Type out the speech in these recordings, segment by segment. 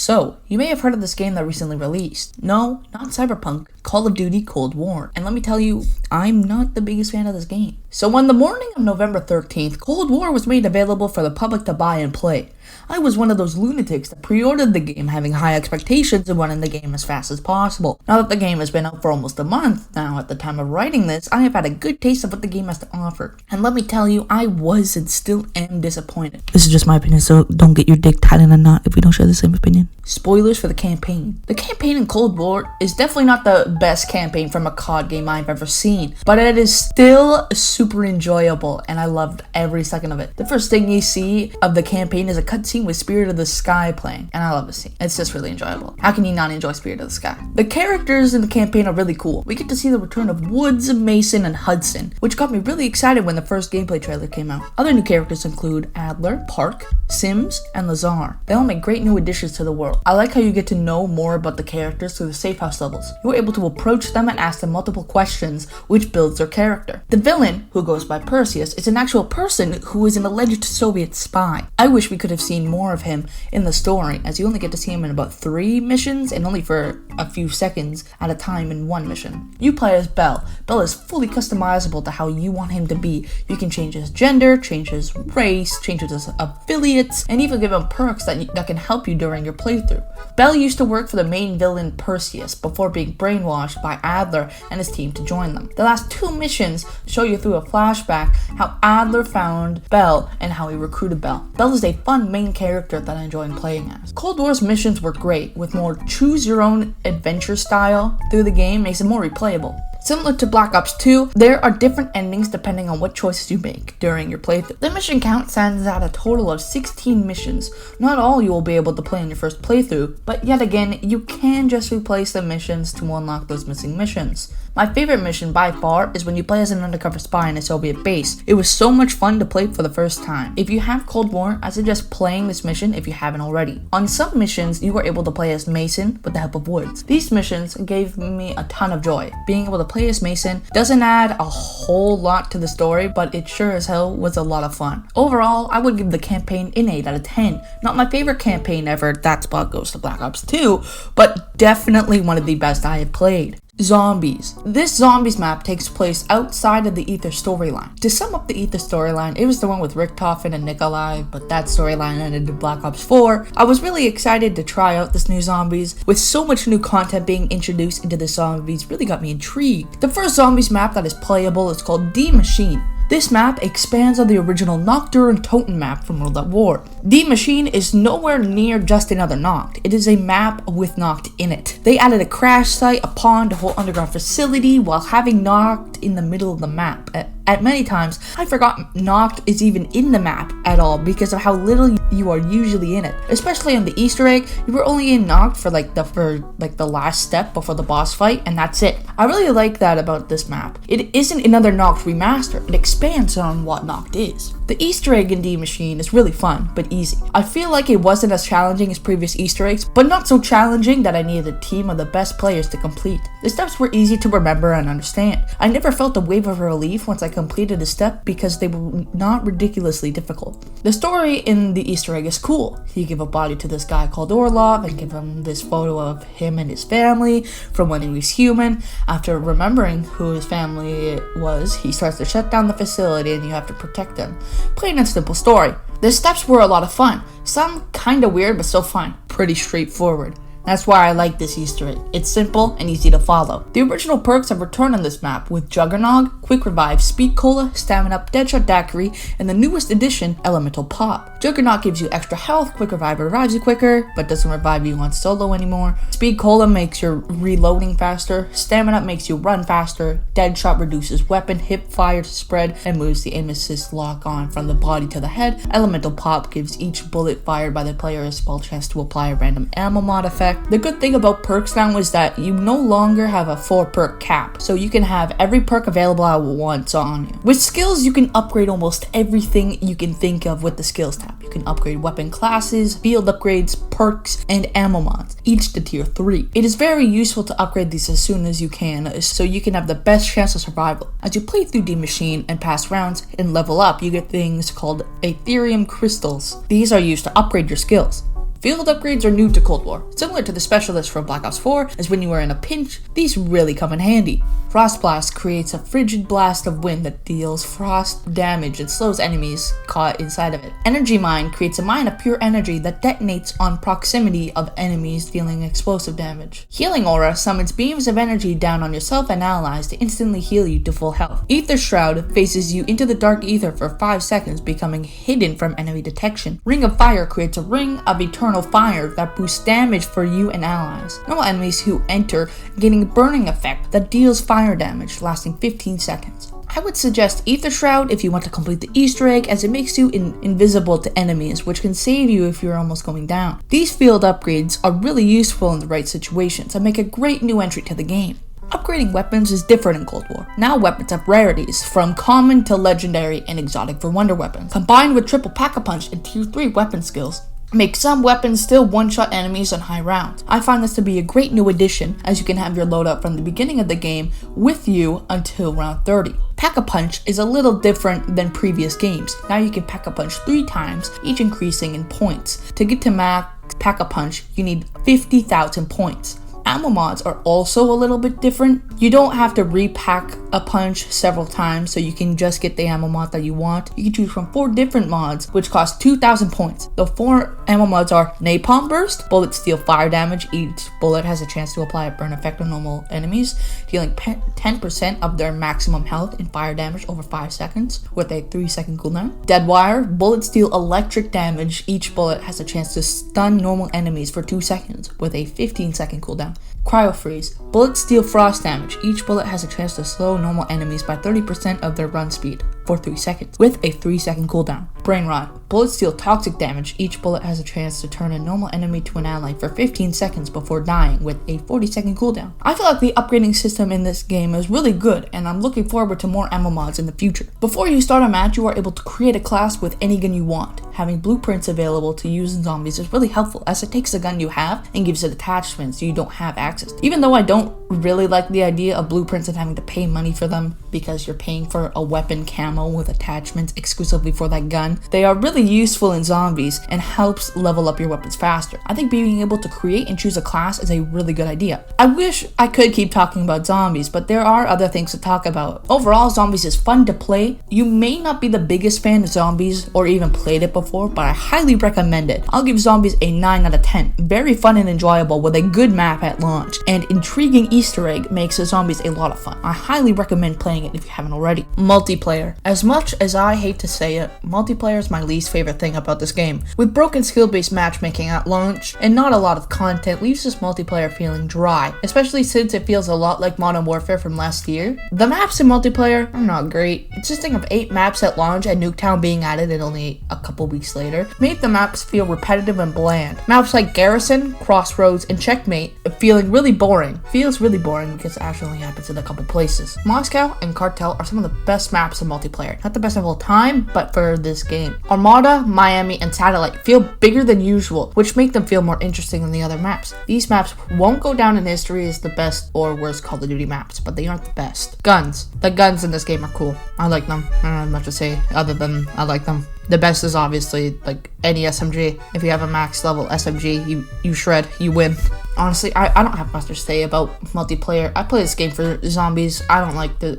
So, you may have heard of this game that recently released. No, not Cyberpunk, Call of Duty Cold War. And let me tell you, I'm not the biggest fan of this game. So on the morning of November 13th, Cold War was made available for the public to buy and play. I was one of those lunatics that pre-ordered the game having high expectations and wanting the game as fast as possible. Now that the game has been out for almost a month now at the time of writing this, I have had a good taste of what the game has to offer. And let me tell you, I was and still am disappointed. This is just my opinion, so don't get your dick tied in a knot if we don't share the same opinion. Spoilers for the campaign. The campaign in Cold War is definitely not the best campaign from a COD game I've ever seen, but it is still super enjoyable and I loved every second of it. The first thing you see of the campaign is a cutscene with Spirit of the Sky playing, and I love the scene. It's just really enjoyable. How can you not enjoy Spirit of the Sky? The characters in the campaign are really cool. We get to see the return of Woods, Mason, and Hudson, which got me really excited when the first gameplay trailer came out. Other new characters include Adler, Park, Sims, and Lazar. They all make great new additions to the world. I like how you get to know more about the characters through the safe house levels. You are able to approach them and ask them multiple questions, which builds their character. The villain, who goes by Perseus, is an actual person who is an alleged Soviet spy. I wish we could have seen more of him in the story, as you only get to see him in about 3 missions and only for a few seconds at a time in one mission. You play as Bell. Bell is fully customizable to how you want him to be. You can change his gender, change his race, change his affiliates, and even give him perks that can help you during your playthrough. Bell used to work for the main villain Perseus before being brainwashed by Adler and his team to join them. The last 2 missions show you through a flashback how Adler found Bell and how he recruited Bell. Bell is a fun main character that I enjoy playing as. Cold War's missions were great, with more choose your own adventure style through the game makes it more replayable. Similar to Black Ops 2, there are different endings depending on what choices you make during your playthrough. The mission count stands at a total of 16 missions. Not all you will be able to play in your first playthrough, but yet again, you can just replace the missions to unlock those missing missions. My favorite mission by far is when you play as an undercover spy in a Soviet base. It was so much fun to play for the first time. If you have Cold War, I suggest playing this mission if you haven't already. On some missions, you were able to play as Mason with the help of Woods. These missions gave me a ton of joy. Being able to play as Mason doesn't add a whole lot to the story, but it sure as hell was a lot of fun. Overall, I would give the campaign an 8 out of 10. Not my favorite campaign ever, that spot goes to Black Ops 2, but definitely one of the best I have played. Zombies. This Zombies map takes place outside of the Ether storyline. To sum up the Ether storyline, it was the one with Richtofen and Nikolai, but that storyline ended in Black Ops 4. I was really excited to try out this new Zombies. With so much new content being introduced into the Zombies, really got me intrigued. The first Zombies map that is playable is called Die Maschine. This map expands on the original Noctur and Toten map from World at War. Die Maschine is nowhere near just another Noct. It is a map with Noct in it. They added a crash site, a pond, a whole underground facility, while having Noct in the middle of the map. At many times, I forgot Noct is even in the map at all because of how little you are usually in it. Especially on the Easter egg, you were only in Noct for the last step before the boss fight, and that's it. I really like that about this map. It isn't another Noct remaster. It expands on what Noct is. The Easter egg in Die Maschine is really fun, but easy. I feel like it wasn't as challenging as previous Easter eggs, but not so challenging that I needed a team of the best players to complete. The steps were easy to remember and understand. I never felt a wave of relief once I completed a step because they were not ridiculously difficult. The story in the Easter egg is cool. You give a body to this guy called Orlov and give him this photo of him and his family from when he was human. After remembering who his family was, he starts to shut down the facility and you have to protect them. Plain and simple story. The steps were a lot of fun. Some kinda weird, but still fun. Pretty straightforward. That's why I like this Easter egg. It's simple and easy to follow. The original perks have returned on this map with Juggernog, Quick Revive, Speed Cola, Stamina Up, Deadshot Daiquiri, and the newest addition, Elemental Pop. Juggernog gives you extra health, Quick Revive revives you quicker, but doesn't revive you on solo anymore. Speed Cola makes your reloading faster, Stamina Up makes you run faster, Deadshot reduces weapon hip fire to spread and moves the aim assist lock on from the body to the head. Elemental Pop gives each bullet fired by the player a spell chance to apply a random ammo mod effect. The good thing about perks now is that you no longer have a 4 perk cap, so you can have every perk available at once on you. With skills, you can upgrade almost everything you can think of with the skills tab. You can upgrade weapon classes, field upgrades, perks, and ammo mods, each to tier 3. It is very useful to upgrade these as soon as you can, so you can have the best chance of survival. As you play through Die Maschine and pass rounds and level up, you get things called Aetherium Crystals. These are used to upgrade your skills. Field upgrades are new to Cold War. Similar to the specialist from Black Ops 4, as when you are in a pinch, these really come in handy. Frost Blast creates a frigid blast of wind that deals frost damage and slows enemies caught inside of it. Energy Mine creates a mine of pure energy that detonates on proximity of enemies dealing explosive damage. Healing Aura summons beams of energy down on yourself and allies to instantly heal you to full health. Aether Shroud phases you into the dark ether for 5 seconds, becoming hidden from enemy detection. Ring of Fire creates a ring of eternal fire that boosts damage for you and allies. Normal enemies who enter getting a burning effect that deals fire damage lasting 15 seconds. I would suggest Aether Shroud if you want to complete the Easter egg, as it makes you invisible to enemies, which can save you if you're almost going down. These field upgrades are really useful in the right situations and make a great new entry to the game. Upgrading weapons is different in Cold War. Now weapons have rarities, from common to legendary and exotic for wonder weapons. Combined with triple Pack-a-Punch and tier 3 weapon skills, make some weapons still one-shot enemies on high rounds. I find this to be a great new addition, as you can have your loadout from the beginning of the game with you until round 30. Pack-a-Punch is a little different than previous games. Now you can Pack-a-Punch 3 times, each increasing in points. To get to max Pack-a-Punch, you need 50,000 points. Ammo mods are also a little bit different. You don't have to repack a punch several times, so you can just get the ammo mod that you want. You can choose from 4 different mods, which cost 2,000 points. The 4 ammo mods are Napalm Burst, bullets deal fire damage. Each bullet has a chance to apply a burn effect on normal enemies, dealing 10% of their maximum health in fire damage over 5 seconds with a 3-second cooldown. Deadwire, bullets deal electric damage. Each bullet has a chance to stun normal enemies for 2 seconds with a 15-second cooldown. Cryo Freeze, bullets deal frost damage. Each bullet has a chance to slow normal enemies by 30% of their run speed for 3 seconds with a 3-second cooldown. Brain Rot, bullets deal toxic damage. Each bullet has a chance to turn a normal enemy to an ally for 15 seconds before dying with a 40-second cooldown. I feel like the upgrading system in this game is really good, and I'm looking forward to more ammo mods in the future. Before you start a match, you are able to create a class with any gun you want. Having blueprints available to use in zombies is really helpful, as it takes the gun you have and gives it attachments you don't have access to. Even though I don't really like the idea of blueprints and having to pay money for them, because you're paying for a weapon camo with attachments exclusively for that gun, they are really useful in zombies and helps level up your weapons faster. I think being able to create and choose a class is a really good idea. I wish I could keep talking about zombies, but there are other things to talk about. Overall, zombies is fun to play. You may not be the biggest fan of zombies or even played it before, but I highly recommend it. I'll give zombies a 9 out of 10. Very fun and enjoyable with a good map at launch, and intriguing Easter egg makes the zombies a lot of fun. I highly recommend playing it if you haven't already. Multiplayer. As much as I hate to say it, multiplayer is my least favorite thing about this game. With broken skill-based matchmaking at launch and not a lot of content, leaves this multiplayer feeling dry, especially since it feels a lot like Modern Warfare from last year. The maps in multiplayer are not great. Consisting of 8 maps at launch and Nuketown being added in only a couple weeks later made the maps feel repetitive and bland. Maps like Garrison, Crossroads, and Checkmate feeling really boring. Feels really boring because it actually only happens in a couple places. Moscow and Cartel are some of the best maps in multiplayer. Not the best of all time, but for this game. Armada, Miami, and Satellite feel bigger than usual, which make them feel more interesting than the other maps. These maps won't go down in history as the best or worst Call of Duty maps, but they aren't the best. Guns. The guns in this game are cool. I like them. I don't have much to say other than I like them. The best is obviously like any SMG. If you have a max level SMG, you shred, you win. Honestly, I don't have much to say about multiplayer. I play this game for zombies. I don't like this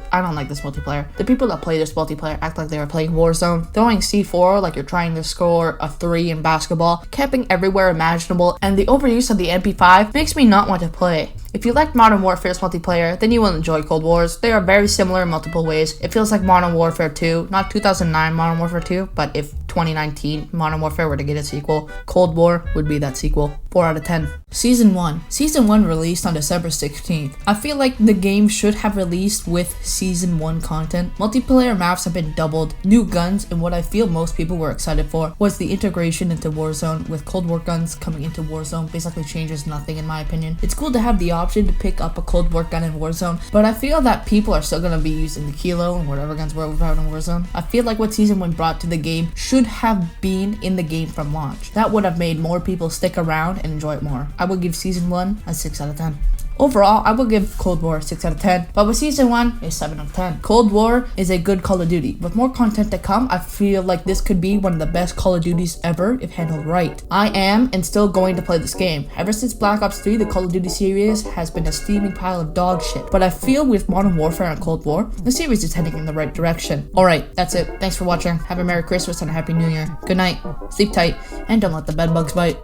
multiplayer. The people that play this multiplayer act like they are playing Warzone, throwing C4 like you're trying to score a 3 in basketball, camping everywhere imaginable, and the overuse of the MP5 makes me not want to play. If you like Modern Warfare's multiplayer, then you will enjoy Cold Wars. They are very similar in multiple ways. It feels like Modern Warfare 2, not 2009 Modern Warfare 2, but if 2019 Modern Warfare were to get a sequel, Cold War would be that sequel. 4 out of 10. Season 1. Season 1 released on December 16th. I feel like the game should have released with Season 1 content. Multiplayer maps have been doubled, new guns, and what I feel most people were excited for was the integration into Warzone, with Cold War guns coming into Warzone basically changes nothing in my opinion. It's cool to have the option to pick up a Cold War gun in Warzone, but I feel that people are still going to be using the Kilo and whatever guns were out in Warzone. I feel like what Season 1 brought to the game should have been in the game from launch. That would have made more people stick around and enjoy it more. I would give Season 1 a 6 out of 10. Overall, I would give Cold War a 6 out of 10, but with Season 1, a 7 out of 10. Cold War is a good Call of Duty. With more content to come, I feel like this could be one of the best Call of Duties ever if handled right. I am and still going to play this game. Ever since Black Ops 3, the Call of Duty series has been a steaming pile of dog shit, but I feel with Modern Warfare and Cold War, the series is heading in the right direction. Alright, that's it. Thanks for watching. Have a Merry Christmas and a Happy New Year. Good night, sleep tight, and don't let the bed bugs bite.